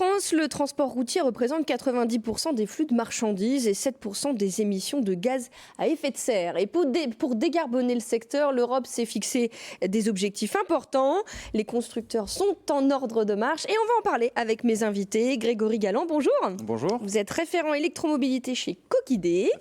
France, le transport routier représente 90% des flux de marchandises et 7% des émissions de gaz à effet de serre. Et pour décarboner le secteur, l'Europe s'est fixé des objectifs importants. Les constructeurs sont en ordre de marche et on va en parler avec mes invités. Grégory Galland, bonjour. Bonjour. Vous êtes référent électromobilité chez Cokidé.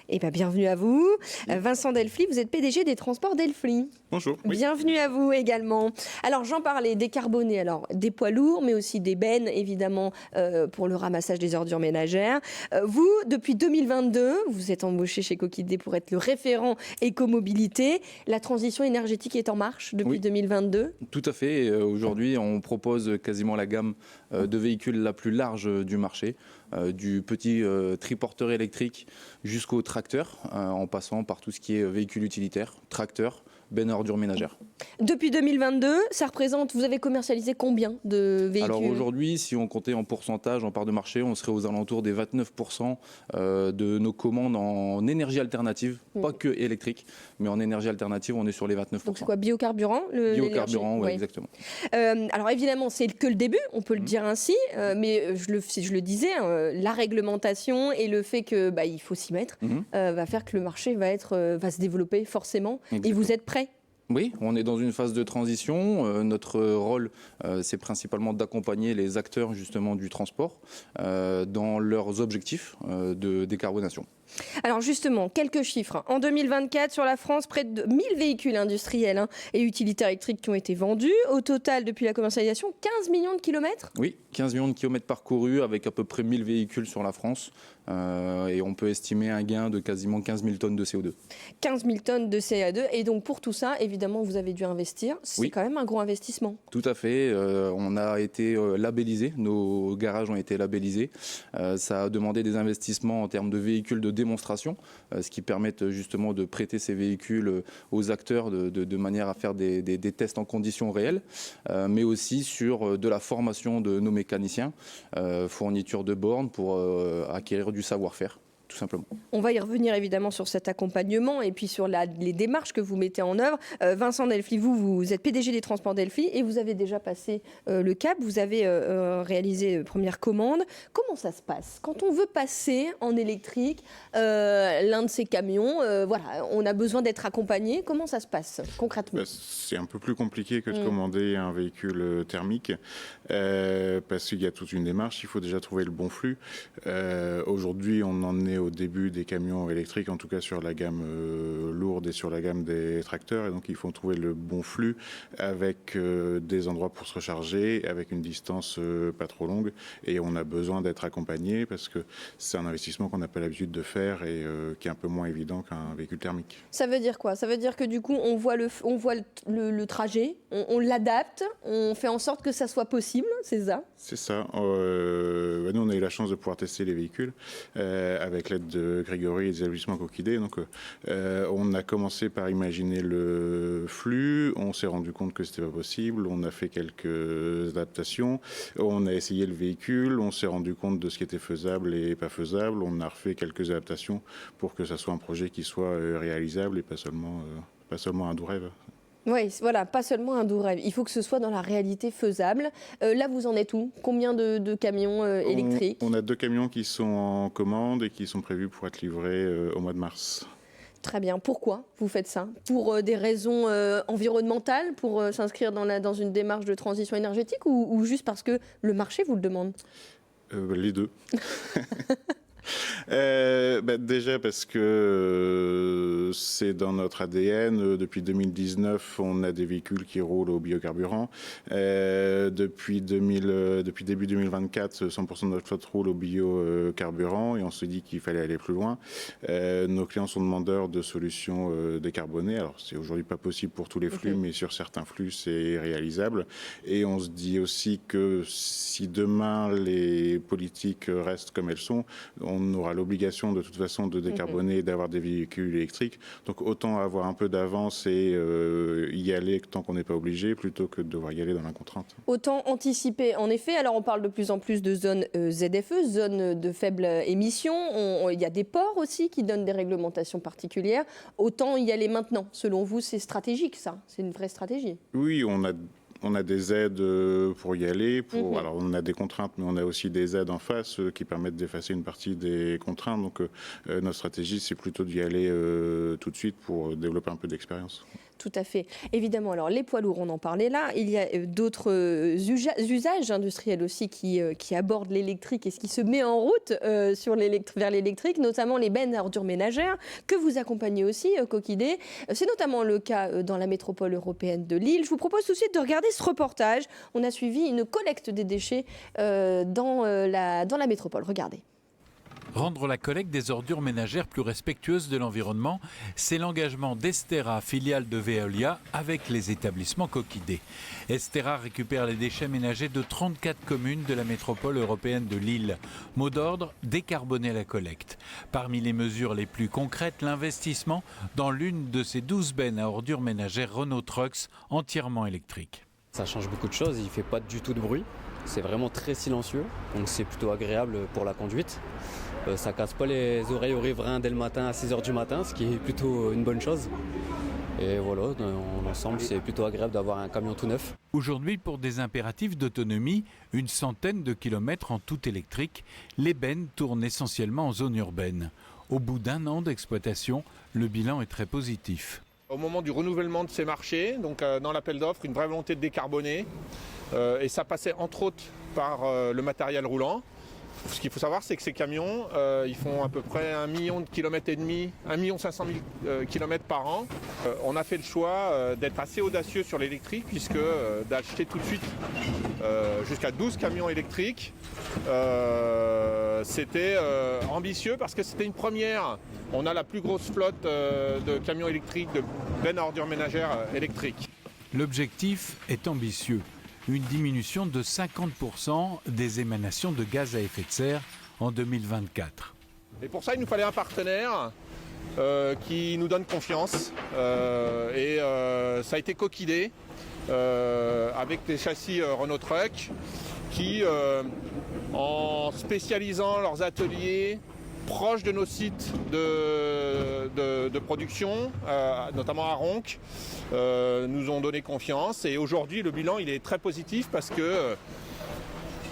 Et bienvenue à vous. Vincent Delfly, vous êtes PDG des Transports Delfly. Bonjour. Oui. Bienvenue à vous également. Alors j'en parlais, décarboner, alors des poids lourds, mais aussi des bennes, évidemment, pour le ramassage des ordures ménagères. Vous, depuis 2022, vous êtes embauché chez Cokidé pour être le référent écomobilité. La transition énergétique est en marche depuis 2022. Tout à fait. Aujourd'hui, on propose quasiment la gamme de véhicules la plus large du marché, du petit triporteur électrique jusqu'au tracteur, en passant par tout ce qui est véhicule utilitaire, tracteur, bennes à ordures ménagères. Depuis 2022, ça représente, vous avez commercialisé combien de véhicules ? Alors aujourd'hui, si on comptait en pourcentage, en part de marché, on serait aux alentours des 29% de nos commandes en énergie alternative, pas que électrique, mais en énergie alternative, on est sur les 29%. Donc c'est quoi, biocarburant ? Biocarburant, oui, exactement. Alors évidemment, c'est que le début, on peut le dire ainsi, mais je le disais, la réglementation et le fait que il faut s'y mettre va faire que le marché va se développer forcément. Exactement. Et vous êtes prêts ? Oui, on est dans une phase de transition. Notre rôle, c'est principalement d'accompagner les acteurs justement du transport dans leurs objectifs de décarbonation. Alors justement, quelques chiffres. En 2024, sur la France, près de 1000 véhicules industriels et utilitaires électriques qui ont été vendus. Au total, depuis la commercialisation, 15 millions de kilomètres ? Oui, 15 millions de kilomètres parcourus avec à peu près 1000 véhicules sur la France. Et on peut estimer un gain de quasiment 15 000 tonnes de CO2. 15 000 tonnes de CO2. Et donc pour tout ça, évidemment, vous avez dû investir. C'est quand même un gros investissement. Tout à fait. On a été labellisés. Nos garages ont été labellisés. Ça a demandé des investissements en termes de véhicules de démonstration, ce qui permet justement de prêter ces véhicules aux acteurs de manière à faire des tests en conditions réelles, mais aussi sur de la formation de nos mécaniciens, fourniture de bornes pour acquérir du savoir-faire. Tout simplement. On va y revenir évidemment sur cet accompagnement et puis sur les démarches que vous mettez en œuvre. Vincent Delfly, vous êtes PDG des Transports Delfly et vous avez déjà passé le cap, vous avez réalisé première commande. Comment ça se passe quand on veut passer en électrique l'un de ces camions on a besoin d'être accompagné. Comment ça se passe concrètement ? C'est un peu plus compliqué que de commander un véhicule thermique parce qu'il y a toute une démarche. Il faut déjà trouver le bon flux. Aujourd'hui, on en est au début des camions électriques, en tout cas sur la gamme lourde et sur la gamme des tracteurs. Et donc, il faut trouver le bon flux avec des endroits pour se recharger, avec une distance pas trop longue. Et on a besoin d'être accompagné parce que c'est un investissement qu'on n'a pas l'habitude de faire et qui est un peu moins évident qu'un véhicule thermique. Ça veut dire quoi ? Ça veut dire que du coup, on voit le trajet, on l'adapte, on fait en sorte que ça soit possible, c'est ça ? C'est ça. Nous, on a eu la chance de pouvoir tester les véhicules avec l'aide de Grégory et des établissements Cokidé. Donc, on a commencé par imaginer le flux. On s'est rendu compte que c'était pas possible. On a fait quelques adaptations. On a essayé le véhicule. On s'est rendu compte de ce qui était faisable et pas faisable. On a refait quelques adaptations pour que ça soit un projet qui soit réalisable et pas seulement un doux rêve. Oui, voilà, pas seulement un doux rêve. Il faut que ce soit dans la réalité faisable. Là, vous en êtes où ? Combien de camions électriques ? On a 2 camions qui sont en commande et qui sont prévus pour être livrés au mois de mars. Très bien. Pourquoi vous faites ça ? Pour des raisons environnementales, pour s'inscrire dans une démarche de transition énergétique ou juste parce que le marché vous le demande ? Les deux. Déjà parce que c'est dans notre ADN. Depuis 2019, on a des véhicules qui roulent au biocarburant. Depuis début 2024, 100% de notre flotte roule au biocarburant et on se dit qu'il fallait aller plus loin. Nos clients sont demandeurs de solutions décarbonées. Alors, c'est aujourd'hui pas possible pour tous les flux, mais sur certains flux, c'est réalisable. Et on se dit aussi que si demain les politiques restent comme elles sont, on aura l'obligation de toute façon de décarboner et d'avoir des véhicules électriques. Donc autant avoir un peu d'avance et y aller tant qu'on n'est pas obligé plutôt que de devoir y aller dans la contrainte. Autant anticiper. En effet, alors on parle de plus en plus de zones ZFE, zones de faible émission. Il y a des ports aussi qui donnent des réglementations particulières. Autant y aller maintenant. Selon vous, c'est stratégique ça ? C'est une vraie stratégie ? Oui, on a On a des aides pour y aller. Alors on a des contraintes, mais on a aussi des aides en face qui permettent d'effacer une partie des contraintes. Donc notre stratégie, c'est plutôt d'y aller tout de suite pour développer un peu d'expérience. Tout à fait. Évidemment, alors les poids lourds, on en parlait là. Il y a d'autres usages industriels aussi qui abordent l'électrique et ce qui se met en route vers l'électrique, notamment les bennes à ordures ménagères que vous accompagnez aussi, Coquidé. C'est notamment le cas dans la métropole européenne de Lille. Je vous propose tout de suite de regarder ce reportage. On a suivi une collecte des déchets dans la métropole. Regardez. Rendre la collecte des ordures ménagères plus respectueuse de l'environnement, c'est l'engagement d'Estera, filiale de Veolia, avec les établissements Coquidé. Estera récupère les déchets ménagers de 34 communes de la métropole européenne de Lille. Mot d'ordre, décarboner la collecte. Parmi les mesures les plus concrètes, l'investissement dans l'une de ces 12 bennes à ordures ménagères Renault Trucks entièrement électriques. Ça change beaucoup de choses, il ne fait pas du tout de bruit. C'est vraiment très silencieux, donc c'est plutôt agréable pour la conduite. Ça casse pas les oreilles aux riverains dès le matin à 6h du matin, ce qui est plutôt une bonne chose. Et voilà, en ensemble, c'est plutôt agréable d'avoir un camion tout neuf. Aujourd'hui, pour des impératifs d'autonomie, une centaine de kilomètres en tout électrique, les bennes tournent essentiellement en zone urbaine. Au bout d'un an d'exploitation, le bilan est très positif. Au moment du renouvellement de ces marchés, donc dans l'appel d'offres, une vraie volonté de décarboner. Et ça passait entre autres par le matériel roulant. Ce qu'il faut savoir, c'est que ces camions, ils font à peu près 1,5 million de kilomètres et demi, 1,5 million kilomètres par an. On a fait le choix d'être assez audacieux sur l'électrique, puisque d'acheter tout de suite jusqu'à 12 camions électriques, c'était ambitieux parce que c'était une première. On a la plus grosse flotte de camions électriques, de bennes à ordures ménagères électriques. L'objectif est ambitieux. Une diminution de 50% des émanations de gaz à effet de serre en 2024. Et pour ça, il nous fallait un partenaire qui nous donne confiance. Ça a été Coquidé avec des châssis Renault Truck qui, en spécialisant leurs ateliers proches de nos sites de production, notamment à Ronques, nous ont donné confiance. Et aujourd'hui, le bilan il est très positif parce que,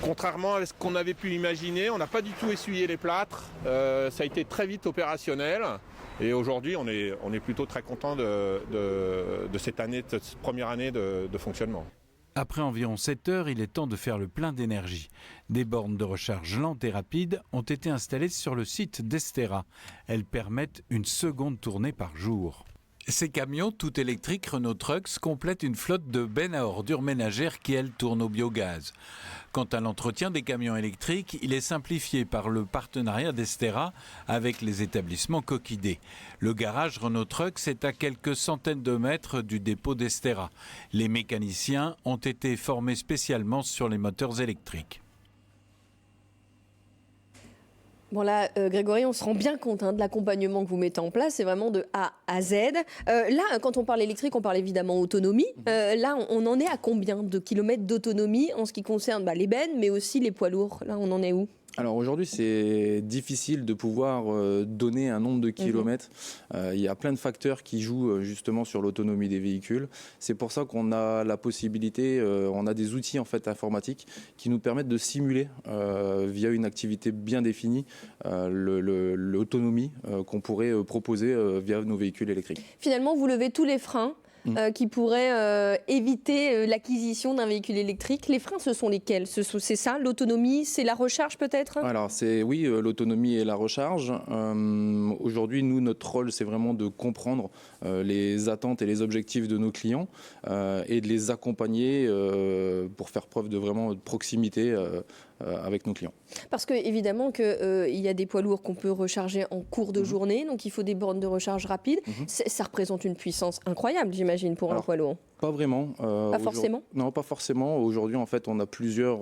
contrairement à ce qu'on avait pu imaginer, on n'a pas du tout essuyé les plâtres. Ça a été très vite opérationnel. Et aujourd'hui, on est plutôt très content de cette première année de fonctionnement. Après environ 7 heures, il est temps de faire le plein d'énergie. Des bornes de recharge lentes et rapides ont été installées sur le site d'Estera. Elles permettent une seconde tournée par jour. Ces camions, tout électriques Renault Trucks, complètent une flotte de bennes à ordures ménagères qui, elles, tournent au biogaz. Quant à l'entretien des camions électriques, il est simplifié par le partenariat d'Estera avec les établissements Coquidé. Le garage Renault Trucks est à quelques centaines de mètres du dépôt d'Estera. Les mécaniciens ont été formés spécialement sur les moteurs électriques. Bon là, Grégory, on se rend bien compte de l'accompagnement que vous mettez en place, c'est vraiment de A à Z. Là, quand on parle électrique, on parle évidemment autonomie. Là, on en est à combien de kilomètres d'autonomie en ce qui concerne les bennes, mais aussi les poids lourds? Là, on en est où? Alors aujourd'hui, c'est difficile de pouvoir donner un nombre de kilomètres. Il y a plein de facteurs qui jouent justement sur l'autonomie des véhicules. C'est pour ça qu'on a la possibilité, on a des outils en fait informatiques qui nous permettent de simuler via une activité bien définie l'autonomie qu'on pourrait proposer via nos véhicules électriques. Finalement, vous levez tous les freins qui pourraient éviter l'acquisition d'un véhicule électrique. Les freins, ce sont lesquels? C'est ça, l'autonomie, c'est la recharge peut-être? Alors, oui, l'autonomie et la recharge. Aujourd'hui, nous, notre rôle, c'est vraiment de comprendre les attentes et les objectifs de nos clients et de les accompagner pour faire preuve de vraiment de proximité avec nos clients. Parce que évidemment qu'il y a des poids lourds qu'on peut recharger en cours de journée, donc il faut des bornes de recharge rapides. Ça représente une puissance incroyable, j'imagine, pour un poids lourd. Pas vraiment. Pas forcément? Non, pas forcément. Aujourd'hui, en fait, on a plusieurs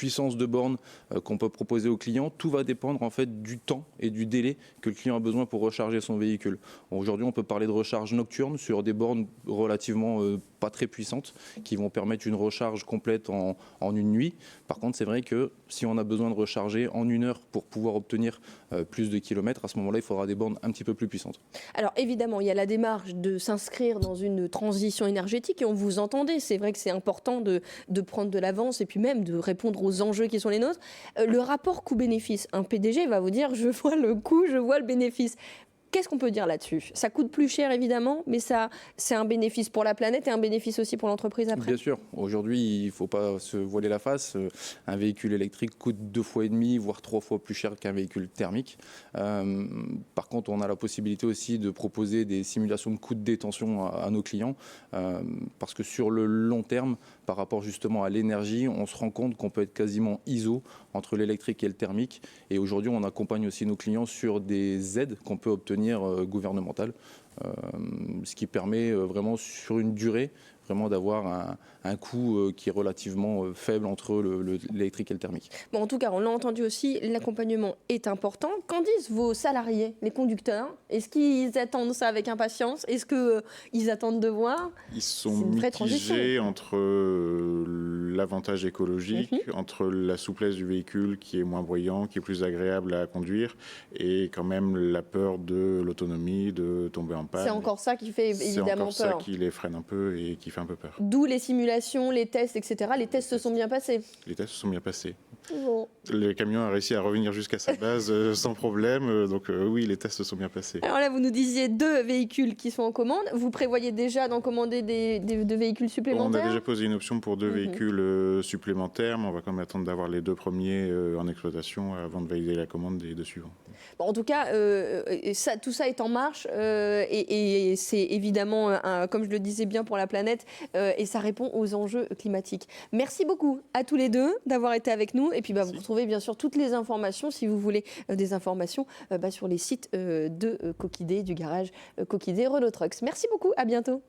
puissance de borne qu'on peut proposer au client, tout va dépendre en fait du temps et du délai que le client a besoin pour recharger son véhicule. Aujourd'hui, on peut parler de recharge nocturne sur des bornes relativement pas très puissantes qui vont permettre une recharge complète en une nuit. Par contre, c'est vrai que si on a besoin de recharger en 1 heure pour pouvoir obtenir plus de kilomètres, à ce moment-là, il faudra des bornes un petit peu plus puissantes. Alors évidemment, il y a la démarche de s'inscrire dans une transition énergétique et on vous entendait. C'est vrai que c'est important de prendre de l'avance et puis même de répondre aux enjeux qui sont les nôtres. Le rapport coût-bénéfice, un PDG va vous dire je vois le coût, je vois le bénéfice. Qu'est-ce qu'on peut dire là-dessus? Ça coûte plus cher évidemment, mais ça, c'est un bénéfice pour la planète et un bénéfice aussi pour l'entreprise après. Bien sûr, aujourd'hui il ne faut pas se voiler la face. Un véhicule électrique coûte 2,5 fois, voire 3 fois plus cher qu'un véhicule thermique. Par contre, on a la possibilité aussi de proposer des simulations de coûts de détention à nos clients, parce que sur le long terme, par rapport justement à l'énergie, on se rend compte qu'on peut être quasiment ISO entre l'électrique et le thermique. Et aujourd'hui, on accompagne aussi nos clients sur des aides qu'on peut obtenir gouvernementales, ce qui permet vraiment sur une durée vraiment d'avoir un coût qui est relativement faible entre l'électrique et le thermique. Bon, en tout cas, on l'a entendu aussi, l'accompagnement est important. Qu'en disent vos salariés, les conducteurs? Est-ce qu'ils attendent ça avec impatience? Est-ce qu'ils attendent de voir? Ils sont mitigés entre l'avantage écologique, entre la souplesse du véhicule qui est moins bruyant, qui est plus agréable à conduire, et quand même la peur de l'autonomie, de tomber en panne. C'est encore ça qui fait évidemment peur. C'est encore ça qui les freine un peu et qui fait un peu peur. D'où les simulations, les tests, etc. Les tests se sont bien passés. Les tests se sont bien passés. Bon. Le camion a réussi à revenir jusqu'à sa base sans problème. Donc oui, les tests se sont bien passés. Alors là, vous nous disiez 2 véhicules qui sont en commande. Vous prévoyez déjà d'en commander de véhicules supplémentaires? On a déjà posé une option pour 2 véhicules supplémentaires, mais on va quand même attendre d'avoir les 2 premiers en exploitation avant de valider la commande des 2 suivants. Bon, en tout cas, tout ça est en marche et c'est évidemment, comme je le disais bien, pour la planète et ça répond aux enjeux climatiques. Merci beaucoup à tous les deux d'avoir été avec nous. Et puis vous retrouvez bien sûr toutes les informations, si vous voulez des informations, sur les sites de Coquidé, du garage Coquidé Renault Trucks. Merci beaucoup, à bientôt.